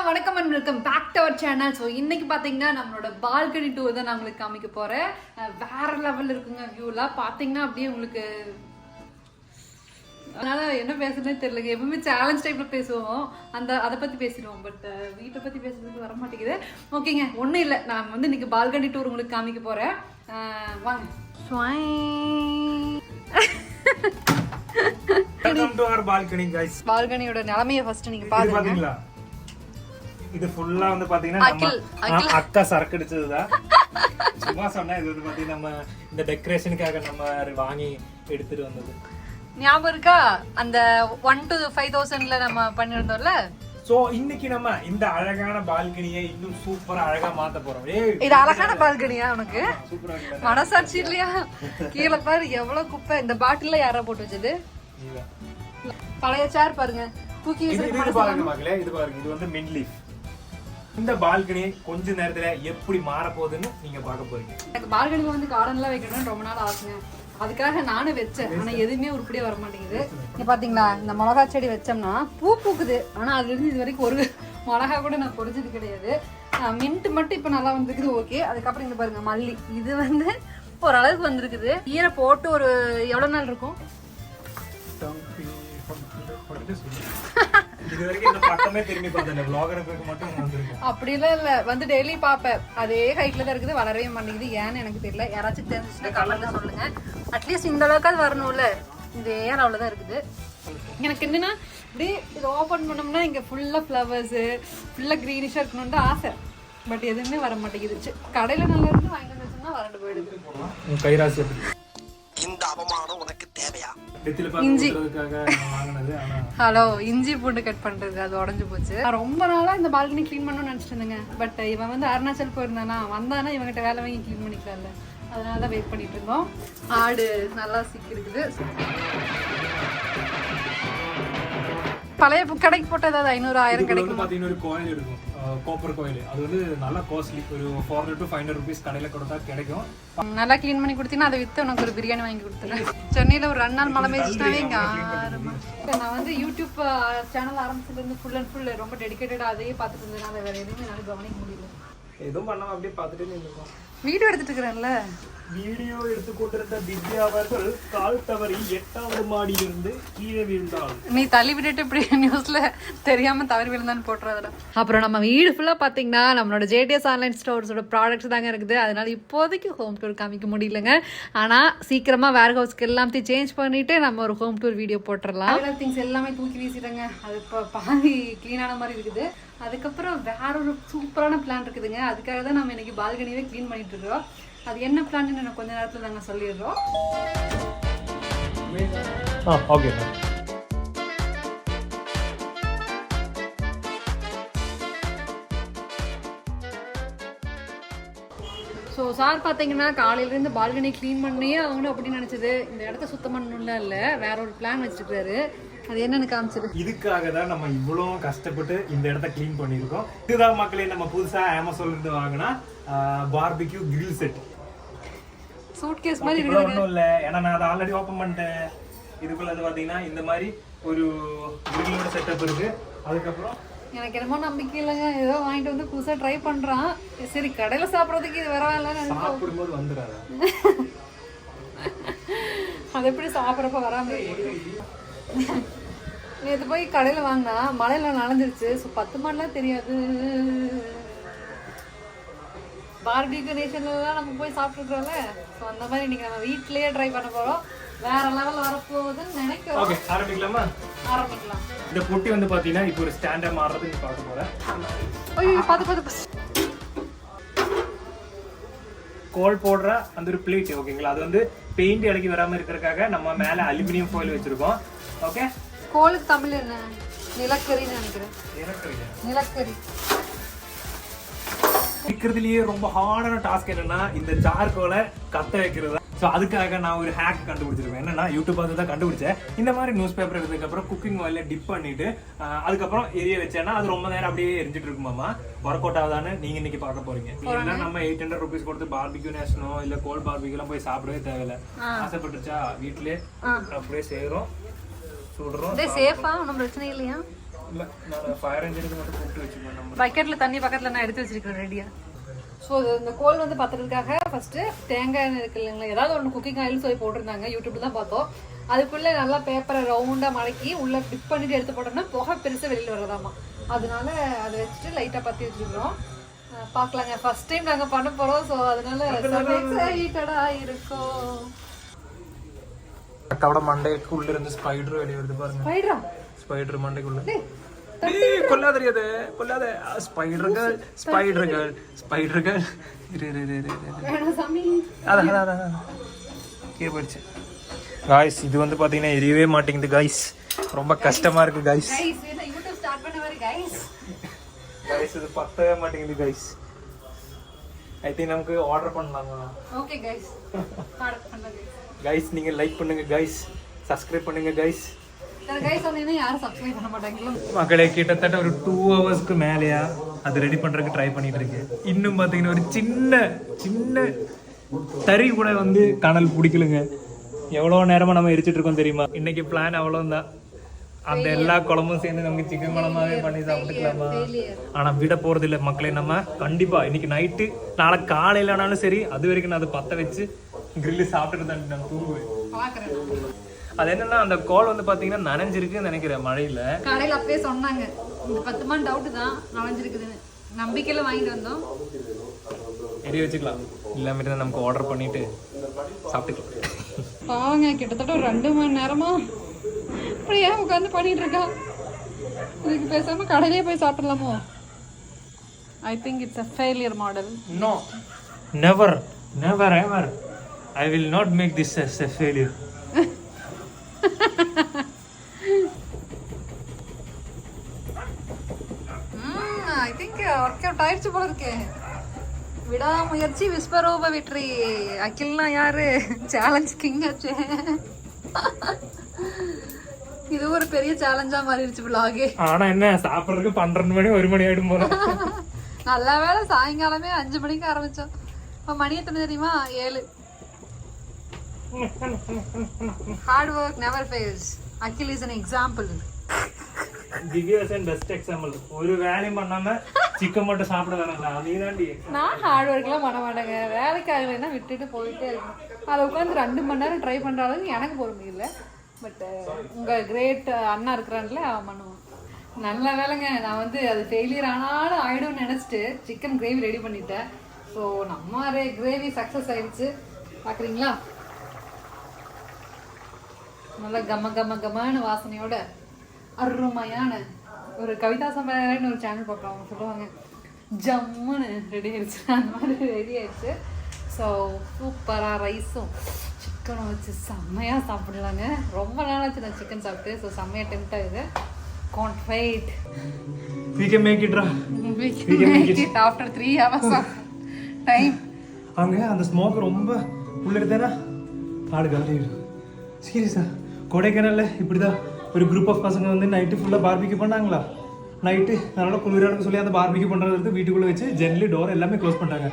வணக்கம் and welcome back to our channel. So இன்னைக்கு பார்த்தீங்கன்னா நம்மளோட பால்கனி டூர் தான் நான் உங்களுக்கு காமிக்க போறேன். வேற லெவல் இருக்குங்க வியூலாம் பார்த்தீங்கன்னா அப்படியே உங்களுக்கு. அதனால என்ன பேசுறதுனே தெரியல. எப்பவுமே சேலஞ்ச் டைப்ல பேசுவோம், அதை பத்தி பேசிடுவோம். பட் வீட்டை பத்தி பேசுறதுக்கு வர மாட்டேங்குது. ஓகேங்க, ஒன்றும் இல்லை, நான் வந்து இன்னைக்கு பால்கனி டூர் உங்களுக்கு காமிக்க போறேன். வாங்க. Welcome to our balcony, guys. பால்கனியோட நிலைமையை ஃபர்ஸ்ட் நீங்க பாருங்க. இது ஃபுல்லா வந்து பாத்தீங்கன்னா நம்ம அக்கா சரக்கு அடிச்சதுதான். சும்மா சொன்னா இது வந்து பாத்தீங்கன்னா நம்ம இந்த டெக்கரேஷனுக்காக நம்ம வாங்கி எடுத்துட்டு வந்தது. ஞாபகம் இருக்கா அந்த 1 to 5,000ல நம்ம பண்ணிருந்தோம்ல. சோ இன்னைக்கு நம்ம இந்த அழகான பால்கனியை இன்னும் சூப்பரா அழகா மாத்த போறோம். இது அழகான பால்கனியா உனக்கு? மனசாட்சி இல்லையா? கீழே பாரு எவ்வளவு குப்பை. இந்த பாட்டில்ல யாரா போட்டு வச்சது? பழைய சேர் பாருங்க, தூக்கி இது பாருங்க மக்களே, இது பாருங்க, இது வந்து மின் லீஃப். இந்த பால்கனி கொஞ்ச நேரத்துல எப்படி மாற போகுதுன்னு நீங்க பார்க்க போறீங்க. எனக்கு பால்கனில வந்து கார்டன்லாம் வைக்கணும்னு ரொம்ப நாள் ஆசைங்க. அதுக்காக நானும் வச்சேன், ஆனா எதுவுமே உருப்படியா வர மாட்டேங்குது. இங்க பாத்தீங்களா, இந்த மிளகா செடி வச்சோம்னா பூ பூக்குது, ஆனா அதுல இருந்து இது வரைக்கும் ஒரு மிளகா கூட நான் பொறிச்சது கிடையாது. மின்ட் மட்டும் இப்ப நல்லா வந்துருக்குது. ஓகே, அதுக்கப்புறம் இங்க பாருங்க மல்லி, இது வந்து ஓரளவுக்கு வந்திருக்குது. ஈரை போட்டு ஒரு எவ்வளவு நாள் இருக்கும்? அப்படிலாம் இல்ல, வந்து டெய்லி பாப்பேன், அதே ஹைட்ல தான் இருக்குது, வளரவே மாட்டேங்குது. ஏன்னு எனக்கு தெரியல. யாராச்சும் தெரிஞ்சுச்சுன்னா கமெண்ட்ல சொல்லுங்க. அட்லீஸ்ட் இந்த அளவுக்காவது வரணும்ல. இந்த ஏர் அவ்வளவுதான் இருக்குது. எனக்கு என்னன்னா இப்படியே இதை ஓபன் பண்ணோம்னா இங்க ஃபுல்லா ஃபிளவர்ஸ், ஃபுல்லா கிரீனிஷா இருக்கணும்னு ஆசை. பட் எதுவுமே வர மாட்டேங்குது. கடையில நல்லா இருந்து வாங்கிட்டு வச்சோம்னா வறண்டு போயிடுது. கைராசி இந்த அவமானம் உனக்கு தேவையா? இஞ்சி ஹலோ, இஞ்சி பூண்டு கட் பண்றது அது உடஞ்சு போச்சு. ரொம்ப நாளா இந்த பால்கனி கிளீன் பண்ணணும்னு நினைச்சிட்டு இருந்தேங்க. பட் இவன் வந்து அருணாச்சல் போயிருந்தானா, வந்தானா இவங்கிட்ட வேலை வாங்கி கிளீன் பண்ணிக்கலாம்ல, அதனாலதான் வெயிட் பண்ணிட்டு இருந்தோம். ஆடு நல்லா சிக்கி இருக்குது. பழைய கடைக்கு போட்ட ஏதாவது 500-1000 கிடைக்கும். ஒரு கோயில் இருக்கும், கோப்பர் கோயில். அது வந்து நல்லா காஸ்ட்லி. ஒரு 400 to 500 rupees கடையில கொடுத்தா கிடைக்கும். நல்லா கிளீன் பண்ணி கொடுத்தீங்கன்னா அதை வித்து உனக்கு ஒரு பிரியாணி வாங்கி கொடுத்துறேன். சென்னையில ஒரு 2 நாள் மழை பெய்ஞ்சிட்டாவே இங்க நான் வந்து யூடியூப் சேனல் ஆரம்பிச்சதுல இருந்து ஃபுல் அண்ட் ஃபுல் ரொம்ப டெடிகேட்டடா அதையே பார்த்துட்டு இருந்தேன். வேற எதுவுமே என்னால கவனிக்க முடியல. எதுவும் பண்ணாம அப்படியே பார்த்துட்டே நின்னுக்கோம். வீடியோ எடுத்துட்டு இருக்கிறேன்ல. வீடியோ எடுத்துக்கொண்டிருந்த திவ்யா அவர்கள் கால் தவறி 8வது மாடியிலிருந்து கீழே விழுந்தாள். நீ தள்ளி விட்டுட்டு இப்படி நியூஸ்ல தெரியாம தவறி விழுந்தான்னு போட்டுறதுல. அப்புறம் நம்ம வீடு ஃபுல்லா பாத்தீங்கன்னா நம்மளோட JDS ஆன்லைன் ஸ்டோர்ஸோட ப்ராடக்ட்ஸ் தாங்க இருக்குது. அதனால இப்போதைக்கு ஹோம் டூர் காமிக்க முடியலங்க. ஆனா சீக்கிரமா வேர் ஹவுஸ்க்கு எல்லாத்தையும் சேஞ்ச் பண்ணிட்டு நம்ம ஒரு ஹோம் டூர் வீடியோ போட்டுடலாம். திங்ஸ் எல்லாமே தூக்கி வீசிட்டாங்க. அது இப்போ பாதி கிளீனான மாதிரி இருக்குது. அதுக்கப்புறம் வேற ஒரு சூப்பரான பிளான் இருக்குதுங்க. அதுக்காக தான் நம்ம இன்னைக்கு பால்கனியே கிளீன் பண்ணிட்டு இருக்கோம். அது என்ன பிளான் நான் கொஞ்ச நேரத்துல நாங்க சொல்லிடுறோம். ஓகே. ஸோ சார் பார்த்தீங்கன்னா காலையிலேருந்து பால்கனி க்ளீன் பண்ணியே ஆகணும் அப்படின்னு நினச்சது. இந்த இடத்த சுத்தம் பண்ணணும்ல இல்லை, வேற ஒரு பிளான் வச்சுருக்காரு. அது என்னன்னு காமிச்சது. இதுக்காக தான் நம்ம இவ்வளோ கஷ்டப்பட்டு இந்த இடத்த க்ளீன் பண்ணியிருக்கோம். இதுதான் மக்களே நம்ம புதுசாக அமேசான்ல இருந்து வாங்கினா barbecue grill set. Suitcase மாதிரி இருக்கு. ஒன்றும் இல்லை, ஏன்னா நான் அதை ஆல்ரெடி ஓப்பன் பண்ணிட்டேன். இதுக்குள்ள அது பார்த்தீங்கன்னா இந்த மாதிரி ஒரு கிரிலோட செட்டப் இருக்கு. அதுக்கப்புறம் எனக்கு என்னமோ நம்பிக்கை இல்லைங்க, ஏதோ வாங்கிட்டு வந்து புதுசாக ட்ரை பண்ணுறான். சரி கடையில் சாப்பிட்றதுக்கு இது வரவில்லை, சாப்பிடும்போது வந்துடாது. அது எப்படி சாப்பிட்றப்ப வராமல். நேற்று போய் கடையில் வாங்கினா மழையில நனைஞ்சிருச்சு. ஸோ 10 மாடலாம் தெரியாது. பார்பிக்யூ நேஷன்லாம் நம்ம போய் சாப்பிட்டுருக்கோம்ல. ஸோ அந்த மாதிரி இன்னைக்கு நம்ம வீட்லயே ட்ரை பண்ண போகிறோம். வேற லெவல் வரப்போகுதுன்னு நினைக்கிறோம். ஓகே, ஆரம்பிக்கலாமா? ஆரம்பிக்கலாம். இந்த பொட்டி வந்து பாத்தீங்கன்னா இப்போ ஒரு ஸ்டாண்டர்ட் மாறுறது நீ பார்க்க போற. ஐயோ பாத்து கோல் போடுற அந்த ஒரு பிளேட். ஓகேங்களா, அது வந்து பெயிண்ட் இலக்கி வராம இருக்கிறதுக்காக நம்ம மேல அலுமினியம் ஃபாயில் வச்சிருக்கோம். ஓகே, கோலுக்கு தமிழ் என்ன? நிலக்கரின்னு நினைக்கிறேன். நிலக்கரி. இருக்கிறதுலயே ரொம்ப ஹார்டான டாஸ்க் என்னன்னா இந்த சார்கோலை கத்த வைக்கிறது. ஸோ அதுக்காக நான் ஒரு ஹேக் கண்டுபிடிச்சிருக்கேன். என்னன்னா யூடியூப் பார்த்து தான் கண்டுபிடிச்சேன். இந்த மாதிரி நியூஸ் பேப்பர் எடுத்ததுக்கப்புறம் குக்கிங் ஆயில டிப் பண்ணிட்டு அதுக்கப்புறம் எரிய வச்சேன்னா அது ரொம்ப நேரம் அப்படியே எரிஞ்சிட்டு இருக்குமாமா. ஒர்க் அவுட் ஆகுதான்னு நீங்க இன்னைக்கு பார்க்க போறீங்க. இல்லைன்னா நம்ம 800 rupees கொடுத்து பார்பிக்யூ நேஷனோ இல்ல கோல்ட் பார்பிக்யூ எல்லாம் போய் சாப்பிடவே தேவையில்ல. ஆசைப்பட்டுச்சா வீட்லயே அப்படியே செய்யறோம். சுடுறோம். இதே சேஃபா ஒன்றும் பிரச்சனை இல்லையா? இல்லை, நான் ஃபயர் இன்ஜினுக்கு மட்டும் கூப்பிட்டு வச்சுக்கோங்க. நம்ம பக்கெட்டில் தண்ணி பக்கத்தில் நான் எடுத்து வச்சிருக்கேன் ரெடியாக. ஸோ இந்த கோல் வந்து பத்துறதுக்காக ஃபஸ்ட்டு தேங்காய் எண்ணெய் இருக்கு இல்லைங்களா, ஏதாவது ஒன்று குக்கிங் ஆயில் சொல்லி போட்டிருந்தாங்க, யூடியூப்ல தான் பார்த்தோம். அதுக்குள்ளே நல்லா பேப்பரை ரவுண்டாக மடக்கி உள்ளே டிப் பண்ணிட்டு எடுத்து போட்டோம்னா புகை பெருசாக வெளியில் வரதாமா. அதனால அதை வச்சுட்டு லைட்டாக பற்றி வச்சுருக்கிறோம். பார்க்கலாங்க, ஃபர்ஸ்ட் டைம் நாங்கள் பண்ண போகிறோம். ஸோ அதனால எக்ஸைட்டடாக இருக்கோம். அக்காவோட மண்டைக்கு உள்ள இருந்து ஸ்பைடர் வெளியே வருது பாருங்க. ஸ்பைடரா? ஸ்பைடர் மண்டைக்குள்ள. கொல்லாதறியாது, கொல்லாத. ஸ்பைடர்கள், ஸ்பைடர்கள், ஸ்பைடர்கள். அதான் கீழே போயிடுச்சு. காய்ஸ் இது வந்து பாத்தீங்கன்னா எரியவே மாட்டேங்குது காய்ஸ், ரொம்ப கஷ்டமா இருக்கு காய்ஸ். गाइस இது பத்தவே மாட்டேங்குது गाइस. ஐ திங்க் நமக்கு ஆர்டர் பண்ணலாமா? ஓகே गाइस, ஆர்டர் பண்ணுங்க गाइस. நீங்க லைக் பண்ணுங்க गाइस, சப்ஸ்கிரைப் பண்ணுங்க गाइस. சரி गाइस, சொன்னீங்கன்னா யாரும் சப்ஸ்கிரைப் பண்ண மாட்டாங்களோ. மக்களே கிட்டத்தட்ட ஒரு 2 ஹவர்ஸ்க்கு மேலயா அது ரெடி பண்றதுக்கு ட்ரை பண்ணிட்டு இருக்கேன். இன்னும் பாத்தீங்கன்னா ஒரு சின்ன தறி கூட வந்து கனல் பிடிக்கலுங்க. எவ்வளோ நேரமா நம்ம எரிச்சிட்டு இருக்கோம் தெரியுமா? இன்னைக்கு பிளான் அவ்வளோதான். அந்த எல்லா குழம்பும் சேர்ந்து நமக்கு சிக்கன் குழம்பாவே பண்ணி சாப்பிட்டுக்கலாமா? ஆனா விட போறது இல்லை மக்களே. நம்ம கண்டிப்பா இன்னைக்கு நைட்டு நாளை காலையில ஆனாலும் சரி, அது வரைக்கும் நான் அதை பத்த வச்சு கிரில்லு சாப்பிட்டுட்டு தான் நான் தூங்குவேன். அது என்னன்னா அந்த கோல் வந்து பாத்தீங்கன்னா நனைஞ்சிருக்குன்னு நினைக்கிறேன் மழையில. காலையில அப்பவே சொன்னாங்க இந்த 10 மணி டவுட் தான் நனைஞ்சிருக்குதுன்னு. நம்பிக்கையில வாங்கிட்டு வந்தோம். எரிய வச்சுக்கலாம், இல்லாம இருந்தா நமக்கு ஆர்டர் பண்ணிட்டு சாப்பிட்டுக்கலாம். பாவங்க கிட்டத்தட்ட ஒரு 2 மணி நேரமா அப்படியே உட்காந்து பண்ணிட்டு இருக்கான். இதுக்கு பேசாம கடையிலே போய் சாப்பிடலாமோ? I think it's a failure model. No, never ever I will not make this as a failure. I think work out ஆயிடுச்சு போல இருக்கே. விடாமுயற்சி விஸ்வரூப வெற்றி. அகில்னா யாரு? சேலஞ்ச் கிங் ஆச்சு. இது ஒரு பெரிய சேலஞ்சா மாறிடுச்சு vlog. ஆனா என்ன சாப்பிடுறதுக்கு 12 மணி 1 மணி ஆயிடும் போல. நல்ல வேளை சாயங்காலமே 5 மணிக்கு ஆரம்பிச்சோம். இப்ப மணி எத்தனை தெரியுமா? 7. Hard work never fails. Akhil is an example. Divya's and best example. ஒரு வேலையும் பண்ணாம சிக்கன் மட்டும் சாப்பிட வரல. நீதாண்டி. நான் ஹார்ட் ஒர்க்லாம் பண்ண மாட்டேங்க. வேலைக்கு ஆகலைன்னா விட்டுட்டு போயிட்டே இருக்கும். அதை உட்காந்து 2 மணி நேரம் ட்ரை பண்ற அளவுக்கு எனக்கு பொறுமை இல்லை. பட் உங்க கிரேட் அண்ணா இருக்கிறான்ல, அவன் பண்ணுவான். நல்ல வேலைங்க, நான் வந்து அது ஃபெயிலியர் ஆனாலும் ஆயிடும்னு நினைச்சிட்டு சிக்கன் கிரேவி ரெடி பண்ணிட்டேன். ஸோ நம்ம கிரேவி சக்ஸஸ் ஆயிடுச்சு. பார்க்குறீங்களா? நல்லா கமன்னு வாசனையோட அருமையான ஒரு கவிதா சம்பளன்னு ஒரு சேனல் பார்க்கலாம். அவங்க சொல்லுவாங்க ஜம்முன்னு ரெடி ஆயிடுச்சு. அந்த மாதிரி ரெடி ஆயிடுச்சு. ஸோ சூப்பராக ரைஸும் சிக்கனும் வச்சு செம்மையாக சாப்பிடலாங்க. ரொம்ப நாளாச்சு நான் சிக்கன் சாப்பிட்டு. ஸோ செம்மையாக டெம்ட் ஆகுது. Can't wait. We can make it, we can make it after 3 hours of time. அங்க அந்த ஸ்மோக் ரொம்ப உள்ள எடுத்தேனா ஆடு காலிடும். சீரியஸா கொடைக்கானல்ல இப்படிதான் ஒரு குரூப் ஆஃப் பசங்க வந்து நைட்டு ஃபுல்லாக பார்பிக்யூ பண்ணாங்களா. நைட்டு அதனால குளிரானு சொல்லி அந்த பார்பிக்யூ பண்ணுறது வந்து வீட்டுக்குள்ளே வச்சு ஜென்லி டோர் எல்லாமே க்ளோஸ் பண்ணிட்டாங்க.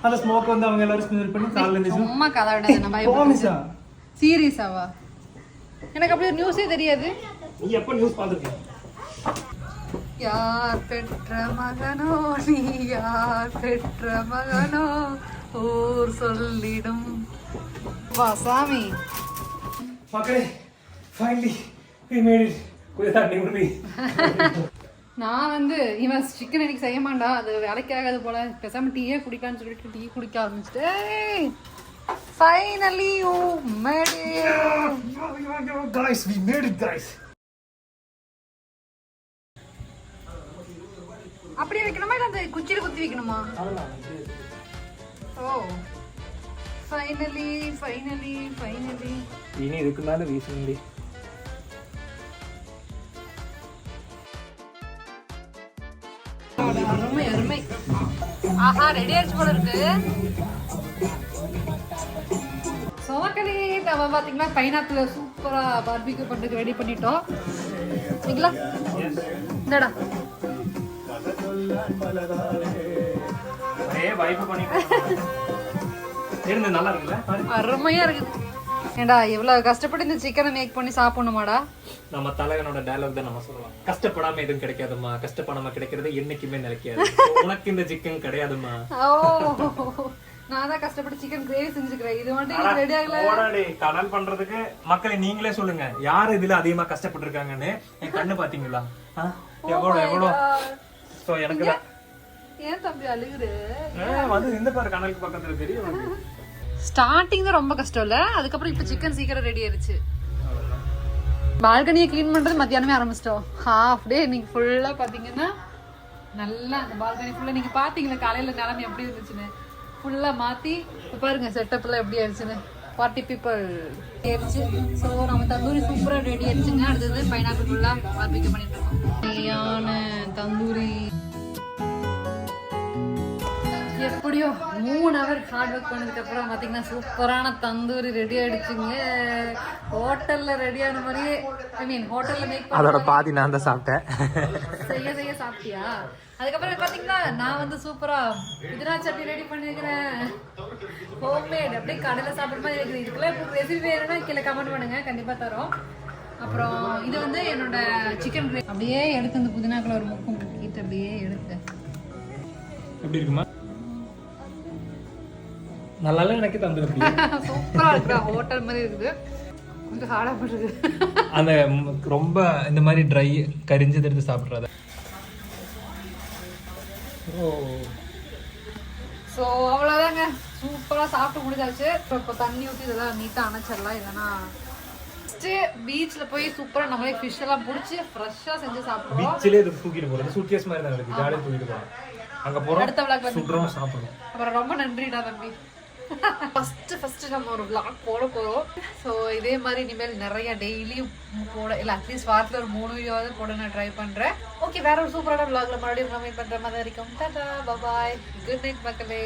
அந்த ஸ்மோக் வந்து அவங்க எல்லாரும் ஸ்மெல் பண்ணி காலையில் இருந்துச்சு. சும்மா கதை விடாது. நம்ம சீரியஸாவா? எனக்கு அப்படி ஒரு நியூஸே தெரியாது. நீ எப்போ நியூஸ் பார்த்துருக்கீங்க? யார் பெற்ற மகனோ நீ, யார் பெற்ற மகனோ ஊர் சொல்லிடும். வா சாமி. மக்களே, finally we made it. குயதா நிம்மதி. நான் வந்து இவன் சிக்கன் எனக்கு செய்ய மாட்டா, அது வேலைக்கு ஆகாது போல, பேசாம டீயே குடிக்கலான்னு சொல்லிட்டு டீ குடிக்க ஆரம்பிச்சிட்டேன். Finally you made it. Guys, we made it guys. அப்படியே வைக்கணுமா இல்ல அந்த குச்சில குத்தி வைக்கணுமா? ஓ ஃபைனலி இனி இதுக்கு மேல வீசுங்க. அருமை. ஆஹா, ரெடி ஆயிடுச்சு போல இருக்கு. சோமக்கனி நம்ம பாத்தீங்கன்னா பைனாப்பிள் சூப்பரா பார்பிக்யூ பண்றதுக்கு ரெடி பண்ணிட்டோம். சரிங்களா? இந்தடா வைப் பண்ணிட்டோம். இருந்து நல்லா இருக்குல்ல? அருமையா இருக்குது. ஏண்டா இவ்வளவு கஷ்டப்பட்டு இந்த சிக்கனை மேக் பண்ணி சாப்பிடணுமாடா? நம்ம தலைவனோட டயலாக் தான் நம்ம சொல்லலாம். கஷ்டப்படாம எதுவும் கிடைக்காதுமா, கஷ்டப்படாம கிடைக்கிறது என்னைக்குமே நிலைக்காது. உனக்கு இந்த சிக்கன் கிடையாதுமா. நான் தான் கஷ்டப்பட்டு சிக்கன் கிரேவி செஞ்சுக்கிறேன். இது மட்டும் ரெடி ஆகல. கடல் பண்றதுக்கு மக்களை நீங்களே சொல்லுங்க, யாரு இதுல அதிகமா கஷ்டப்பட்டு இருக்காங்கன்னு. என் கண்ணு பாத்தீங்களா எவ்வளவு. சோ எனக்கு ஏன் தம்பி அழுகுற? வந்து இந்த பாரு கனலுக்கு பக்கத்துல தெரியும். ஸ்டார்டிங் தான் ரொம்ப கஷ்டம் இல்ல, அதுக்கப்புறம் இப்ப சிக்கன் சீக்கிரம் ரெடி ஆயிருச்சு. பால்கனியை கிளீன் பண்றது மத்தியானமே ஆரம்பிச்சிட்டோம். ஹாஃப் டே இன்னைக்கு ஃபுல்லா பாத்தீங்கன்னா நல்லா அந்த பால்கனி ஃபுல்லா நீங்க பாத்தீங்களா காலையில நிலைமை எப்படி இருந்துச்சுன்னு. ஃபுல்லா மாத்தி பாருங்க செட்டப் எல்லாம் எப்படி ஆயிடுச்சுன்னு. 40 people ஆயிடுச்சு. ஸோ நம்ம தந்தூரி சூப்பரா ரெடி ஆயிடுச்சுங்க. அடுத்தது பைனாப்பிள் ஃபுல்லா பார்பிக்யூ பண்ணிட்டு இருக்கோம். தந்தூரி எப்படியோ 3 hour ஹார்ட் ஒர்க் பண்ணதுக்கு அப்புறம் பாத்தீங்கன்னா சூப்பரான தந்தூரி ரெடி ஆயிடுச்சுங்க. ஹோட்டல்ல ரெடியான மாதிரியே, ஐ மீன் ஹோட்டல்ல மேக் அதோட பாதி நான் தான் சாப்பிட்டேன். செய்ய சாப்பிட்டியா? அதுக்கப்புறம் பாத்தீங்கன்னா நான் வந்து சூப்பரா புதினா சட்னி ரெடி பண்ணிருக்கிறேன். ஹோம்மேட் அப்படியே கடையில சாப்பிட்ற மாதிரி இருக்குது. இதுக்கெல்லாம் இப்போ ரெசிபி வேணும்னா கீழே கமெண்ட் பண்ணுங்க, கண்டிப்பா தரோம். அப்புறம் இது வந்து என்னோட சிக்கன் கிரேவி. அப்படியே எடுத்து இந்த புதினாக்குள்ள ஒரு முக்கம் முக்கிட்டு அப்படியே எடுத்து எப்படி இருக்குமா? நல்லா எனக்கு தந்துருக்கு. சூப்பரா இருக்கு, ஹோட்டல் மாதிரி இருக்குது. கொஞ்சம் ஹார்டா போட்டுருக்கு. அந்த ரொம்ப இந்த மாதிரி ட்ரை கரிஞ்சது எடுத்து சாப்பிட்றத. ஸோ அவ்வளோதாங்க, சூப்பராக சாப்பிட்டு முடிஞ்சாச்சு. இப்போ தண்ணி ஊற்றி இதெல்லாம் நீட்டாக அணைச்சிடலாம். இல்லைன்னா ஃபஸ்ட்டு பீச்சில் போய் சூப்பராக நம்மளே ஃபிஷ் எல்லாம் பிடிச்சி ஃப்ரெஷ்ஷாக செஞ்சு சாப்பிடுவோம். பீச்சிலே இது தூக்கிட்டு போகிறது சூட்கேஸ் மாதிரி தான் இருக்குது. ஜாலியாக தூக்கிட்டு போகிறோம். அங்கே போகிறோம், அடுத்த விளாக் சுடுறோம், சாப்பிடுவோம். அப்புறம் ரொம்ப நன்றிடா தம்பி. ஃபஸ்ட்டு நம்ம ஒரு விளாக் போட போகிறோம். ஸோ இதே மாதிரி இனிமேல் நிறைய டெய்லியும் போட, இல்லை அட்லீஸ்ட் வாரத்தில் ஒரு 3 வீடியோவாவது போட நான் ட்ரை பண்ணுறேன். ஓகே, வேற ஒரு சூப்பரான விளாக்ல மறுபடியும் கமெண்ட் பண்ணுற மாதிரி இருக்கும். டாடா, பாய், குட் நைட் மக்களே.